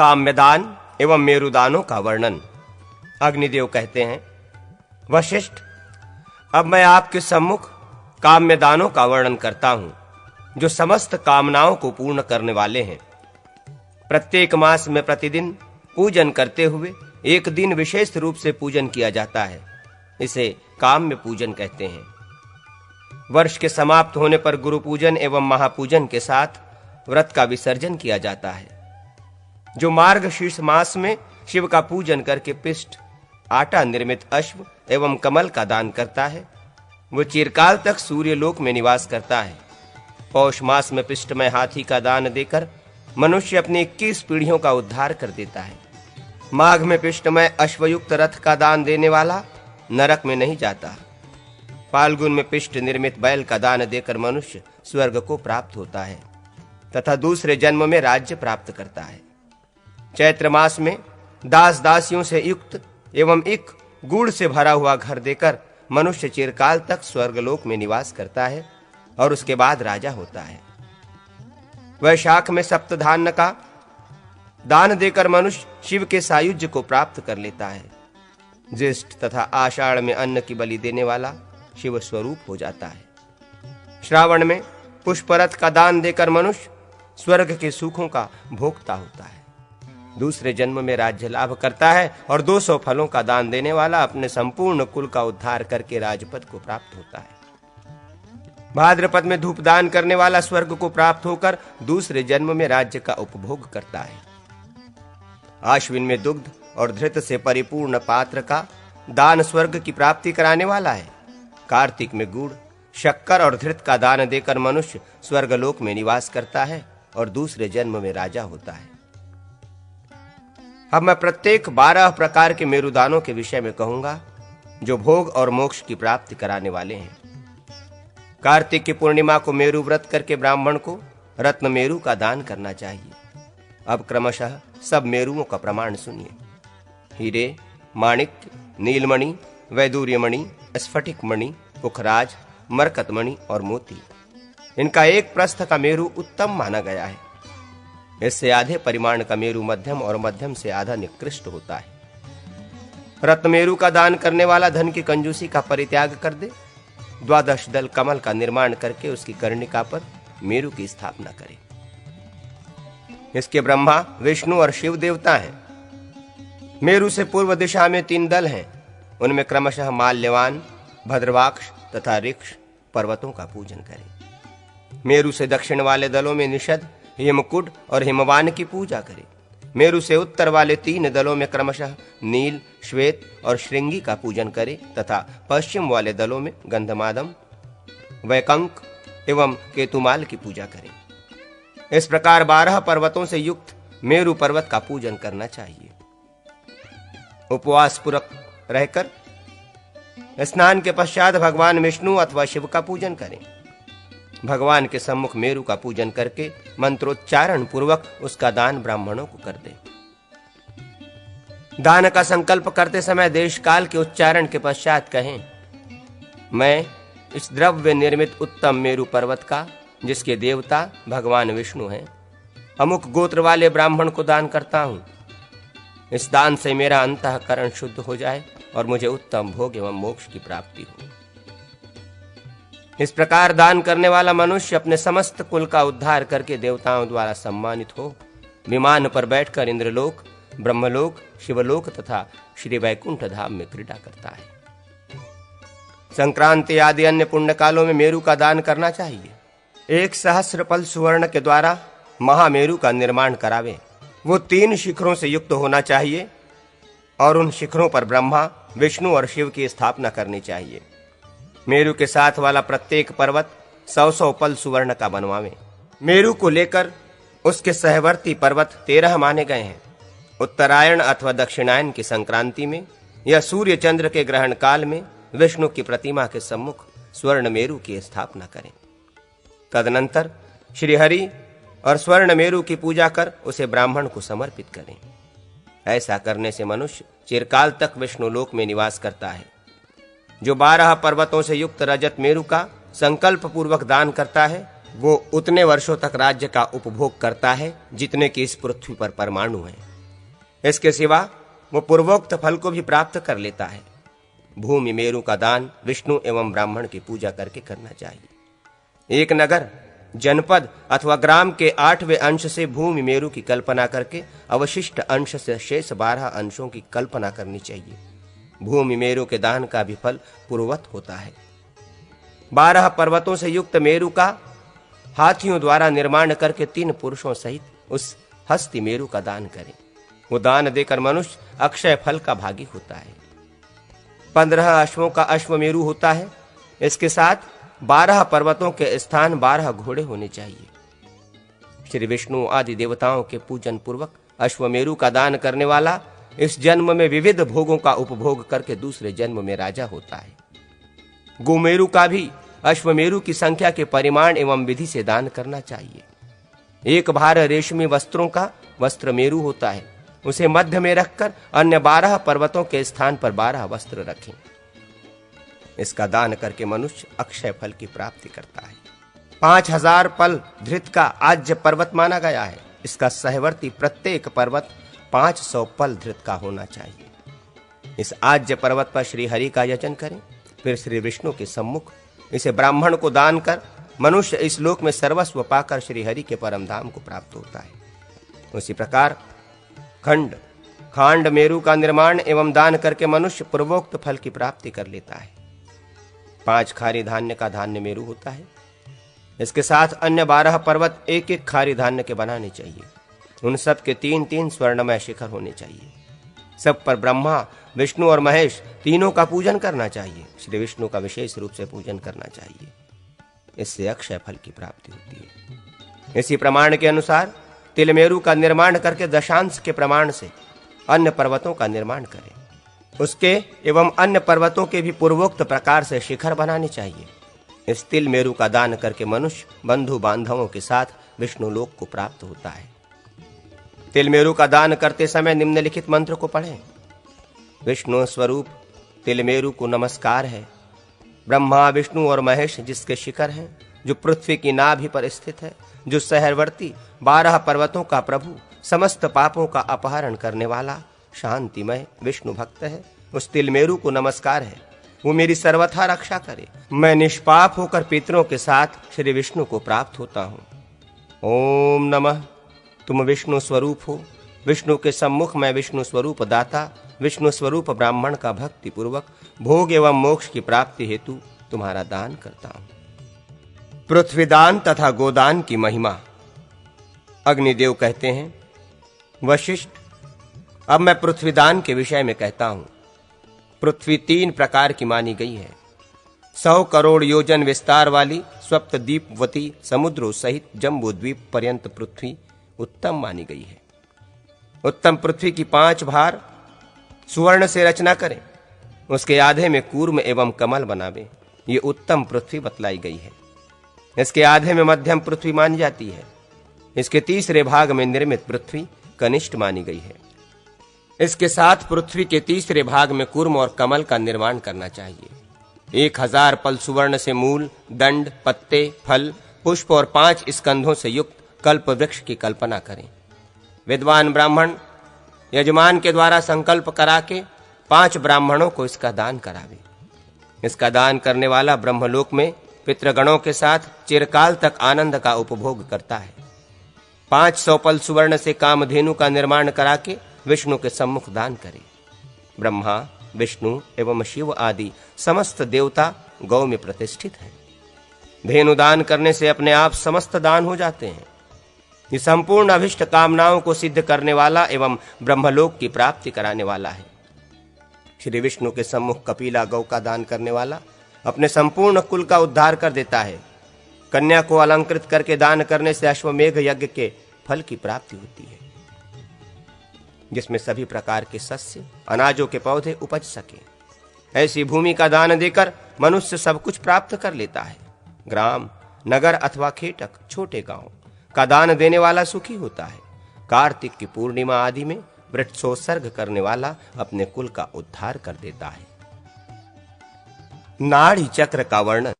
काम्यदान एवं मेरुदानों का वर्णन। अग्निदेव कहते हैं, वशिष्ठ, अब मैं आपके सम्मुख काम्यदानों का वर्णन करता हूं, जो समस्त कामनाओं को पूर्ण करने वाले हैं। प्रत्येक मास में प्रतिदिन पूजन करते हुए एक दिन विशेष रूप से पूजन किया जाता है। इसे काम्य पूजन कहते हैं। वर्ष के समाप्त होने पर गुरु पूजन एवं महापूजन के साथ व्रत का विसर्जन किया जाता है। जो मार्गशीर्ष मास में शिव का पूजन करके पिष्ट, आटा निर्मित अश्व एवं कमल का दान करता है, वो चिरकाल तक सूर्य लोक में निवास करता है। पौष मास में पिष्टमय हाथी का दान देकर मनुष्य अपनी 21 पीढ़ियों का उद्धार कर देता है। माघ में पिष्टमय अश्वयुक्त रथ का दान देने वाला नरक में नहीं जाता। फाल्गुन में पिष्ट निर्मित बैल का दान देकर मनुष्य स्वर्ग को प्राप्त होता है तथा दूसरे जन्म में राज्य प्राप्त करता है। चैत्र मास में दास दासियों से युक्त एवं एक गुड़ से भरा हुआ घर देकर मनुष्य चिरकाल तक स्वर्गलोक में निवास करता है और उसके बाद राजा होता है। वैशाख में सप्तधान्य का दान देकर मनुष्य शिव के सायुज्य को प्राप्त कर लेता है। ज्येष्ठ तथा आषाढ़ में अन्न की बलि देने वाला शिव स्वरूप हो जाता है। श्रावण में पुष्परथ का दान देकर मनुष्य स्वर्ग के सुखों का भोक्ता होता है, दूसरे जन्म में राज्य लाभ करता है और 200 फलों का दान देने वाला अपने संपूर्ण कुल का उद्धार करके राजपद को प्राप्त होता है। भाद्रपद में धूप दान करने वाला स्वर्ग को प्राप्त होकर दूसरे जन्म में राज्य का उपभोग करता है। आश्विन में दुग्ध और धृत से परिपूर्ण पात्र का दान स्वर्ग की प्राप्ति कराने वाला है। कार्तिक में गुड़, शक्कर और धृत का दान देकर मनुष्य स्वर्गलोक में निवास करता है और दूसरे जन्म में राजा होता है। अब मैं प्रत्येक 12 प्रकार के मेरुदानों के विषय में कहूंगा, जो भोग और मोक्ष की प्राप्ति कराने वाले हैं। कार्तिक की पूर्णिमा को मेरु व्रत करके ब्राह्मण को रत्न मेरु का दान करना चाहिए। अब क्रमशः सब मेरुओं का प्रमाण सुनिए। हीरे, माणिक्य, नीलमणि, वैदूर्यमणि, स्फटिक मणि, पुखराज, मरकतमणि और मोती, इनका एक प्रस्थ का मेरु उत्तम माना गया है। इससे आधे परिमाण का मेरु मध्यम और मध्यम से आधा निकृष्ट होता है। रत्नमेरु का दान करने वाला धन की कंजूसी का परित्याग कर दे। 12 दल कमल का निर्माण करके उसकी कर्णिका पर मेरु की स्थापना करे। इसके ब्रह्मा, विष्णु और शिव देवता हैं। मेरु से पूर्व दिशा में 3 दल हैं। उनमें क्रमशः माल्यवान, भद्रवाक्ष तथा ऋक्ष पर्वतों का पूजन करें। मेरु से दक्षिण वाले दलों में निषद, हिमकुट और हिमवान की पूजा करें। मेरु से उत्तर वाले 3 दलों में क्रमशः नील, श्वेत और श्रृंगी का पूजन करें तथा पश्चिम वाले दलों में गंधमादम, वैकंक एवं केतुमाल की पूजा करें। इस प्रकार 12 पर्वतों से युक्त मेरु पर्वत का पूजन करना चाहिए। उपवास पूर्वक रहकर स्नान के पश्चात भगवान विष्णु अथवा शिव का पूजन करें। भगवान के सम्मुख मेरु का पूजन करके मंत्रोच्चारण पूर्वक उसका दान ब्राह्मणों को कर दे। दान का संकल्प करते समय देश काल के उच्चारण के पश्चात कहें, मैं इस द्रव्य निर्मित उत्तम मेरु पर्वत का, जिसके देवता भगवान विष्णु हैं, अमुक गोत्र वाले ब्राह्मण को दान करता हूं। इस दान से मेरा अंतःकरण शुद्ध हो जाए और मुझे उत्तम भोग एवं मोक्ष की प्राप्ति हो। इस प्रकार दान करने वाला मनुष्य अपने समस्त कुल का उद्धार करके देवताओं द्वारा सम्मानित हो विमान पर बैठकर इंद्रलोक, ब्रह्मलोक, शिवलोक तथा श्री वैकुंठ धाम में क्रीड़ा करता है। संक्रांति आदि अन्य पुण्य कालों में मेरु का दान करना चाहिए। 1 सहस्त्रपल सुवर्ण के द्वारा महामेरु का निर्माण करावे। वो 3 शिखरों से युक्त होना चाहिए और उन शिखरों पर ब्रह्मा, विष्णु और शिव की स्थापना करनी चाहिए। मेरु के साथ वाला प्रत्येक पर्वत 100 पल सुवर्ण का बनवावे। मेरु को लेकर उसके सहवर्ती पर्वत 13 माने गए हैं। उत्तरायण अथवा दक्षिणायन की संक्रांति में या सूर्य चंद्र के ग्रहण काल में विष्णु की प्रतिमा के सम्मुख स्वर्ण मेरु की स्थापना करें। तदनंतर श्रीहरि और स्वर्ण मेरु की पूजा कर उसे ब्राह्मण को समर्पित करें। ऐसा करने से मनुष्य चिरकाल तक विष्णु लोक में निवास करता है। जो 12 पर्वतों से युक्त रजत मेरु का संकल्प पूर्वक दान करता है, वो उतने वर्षों तक राज्य का उपभोग करता है जितने कि इस पृथ्वी पर परमाणु हैं। इसके सिवा वो पूर्वोक्त फल को भी प्राप्त कर लेता है। भूमि मेरु का दान विष्णु एवं ब्राह्मण की पूजा करके करना चाहिए। एक नगर, जनपद अथवा ग्राम के 8वें अंश से भूमि मेरु की कल्पना करके अवशिष्ट अंश से शेष 12 अंशों की कल्पना करनी चाहिए। भूमि मेरु के दान का भी फल पूर्ववत होता है। 12 पर्वतों से युक्त मेरु का हाथियों द्वारा निर्माण करके 3 पुरुषों सहित उस हस्ती मेरु का दान करें। वो दान देकर मनुष्य अक्षय फल का भागी होता है। 15 अश्वों का अश्वमेरु होता है। इसके साथ 12 पर्वतों के स्थान 12 घोड़े होने चाहिए। श्री विष्णु आदि देवताओं के पूजन पूर्वक अश्वमेरु का दान करने वाला इस जन्म में विविध भोगों का उपभोग करके दूसरे जन्म में राजा होता है। गोमेरु का भी अश्वमेरु की संख्या के परिमाण एवं विधि से दान करना चाहिए। एक भार रेशमी वस्त्रों का वस्त्र मेरु होता है। उसे मध्य में रखकर अन्य 12 पर्वतों के स्थान पर 12 वस्त्र रखें। इसका दान करके मनुष्य अक्षय फल की प्राप्ति करता है। 5000 पल धृत का आज्य पर्वत माना गया है। इसका सहवर्ती प्रत्येक पर्वत 500 पल धृत का होना चाहिए। इस आज्य पर्वत पर श्री हरि का यजन करें, फिर श्री विष्णु के सम्मुख इसे ब्राह्मण को दान कर मनुष्य इस लोक में सर्वस्व पाकर श्री हरि के परम धाम को प्राप्त होता है। उसी प्रकार खांड मेरु का निर्माण एवं दान करके मनुष्य पूर्वोक्त फल की प्राप्ति कर लेता है। 5 खारी धान्य का धान्य मेरु होता है। इसके साथ अन्य 12 पर्वत एक एक खारी धान्य के बनाने चाहिए। उन सब के 3-3 स्वर्णमय शिखर होने चाहिए। सब पर ब्रह्मा, विष्णु और महेश तीनों का पूजन करना चाहिए। श्री विष्णु का विशेष रूप से पूजन करना चाहिए। इससे अक्षय फल की प्राप्ति होती है। इसी प्रमाण के अनुसार तिलमेरु का निर्माण करके दशांश के प्रमाण से अन्य पर्वतों का निर्माण करें। उसके एवं अन्य पर्वतों के भी पूर्वोक्त प्रकार से शिखर बनाने चाहिए। इस तिल मेरु का दान करके मनुष्य बंधु बांधवों के साथ विष्णु लोक को प्राप्त होता है। तिल मेरु का दान करते समय निम्नलिखित मंत्र को पढ़ें। विष्णु स्वरूप तिल मेरु को नमस्कार है। ब्रह्मा, विष्णु और महेश जिसके शिखर हैं, जो पृथ्वी की नाभि पर स्थित है, जो सहवर्ती 12 पर्वतों का प्रभु, समस्त पापों का अपहरण करने वाला शांतिमय विष्णु भक्त है, उस तिलमेरु को नमस्कार है। वो मेरी सर्वथा रक्षा करे। मैं निष्पाप होकर पितरों के साथ श्री विष्णु को प्राप्त होता हूँ। ओम नमः। तुम विष्णु स्वरूप हो। विष्णु के सम्मुख मैं विष्णु स्वरूप दाता, विष्णु स्वरूप ब्राह्मण का भक्ति पूर्वक भोग एवं मोक्ष की प्राप्ति हेतु तुम्हारा दान करता हूँ। पृथ्वीदान तथा गोदान की महिमा। अग्निदेव कहते हैं, वशिष्ठ, अब मैं पृथ्वीदान के विषय में कहता हूं। पृथ्वी 3 प्रकार की मानी गई है। 100 करोड़ योजन विस्तार वाली सप्तद्वीपवती समुद्रों सहित जम्बू द्वीप पर्यंत पृथ्वी उत्तम मानी गई है। उत्तम पृथ्वी की 5 भार सुवर्ण से रचना करें, उसके आधे में कूर्म एवं कमल बनावे। ये उत्तम पृथ्वी बतलाई गई है। इसके आधे में मध्यम पृथ्वी मानी जाती है। इसके तीसरे भाग में निर्मित पृथ्वी कनिष्ठ मानी गई है। इसके साथ पृथ्वी के तीसरे भाग में कूर्म और कमल का निर्माण करना चाहिए। 1000 पल सुवर्ण से मूल, दंड, पत्ते, फल, पुष्प और 5 स्कंधों से युक्त कल्प वृक्ष की कल्पना करें। विद्वान ब्राह्मण यजमान के द्वारा संकल्प करा के 5 ब्राह्मणों को इसका दान करावे। इसका दान करने वाला ब्रह्मलोक में पितृगणों के साथ चिरकाल तक आनंद का उपभोग करता है। 500 पल सुवर्ण से कामधेनु का निर्माण करा के विष्णु के सम्मुख दान करे। ब्रह्मा, विष्णु एवं शिव आदि समस्त देवता गौ में प्रतिष्ठित हैं। धेनु दान करने से अपने आप समस्त दान हो जाते हैं। ये संपूर्ण अभिष्ट कामनाओं को सिद्ध करने वाला एवं ब्रह्मलोक की प्राप्ति कराने वाला है। श्री विष्णु के सम्मुख कपिला गौ का दान करने वाला अपने संपूर्ण कुल का उद्धार कर देता है। कन्या को अलंकृत करके दान करने से अश्वमेघ यज्ञ के फल की प्राप्ति होती है, जिसमें सभी प्रकार के सस्य अनाजों के पौधे उपज सके। ऐसी भूमि का दान देकर मनुष्य सब कुछ प्राप्त कर लेता है। ग्राम, नगर अथवा खेटक, छोटे गांव का दान देने वाला सुखी होता है। कार्तिक की पूर्णिमा आदि में वृक्षोत्सर्ग करने वाला अपने कुल का उद्धार कर देता है। नाड़ी चक्र का वर्णन।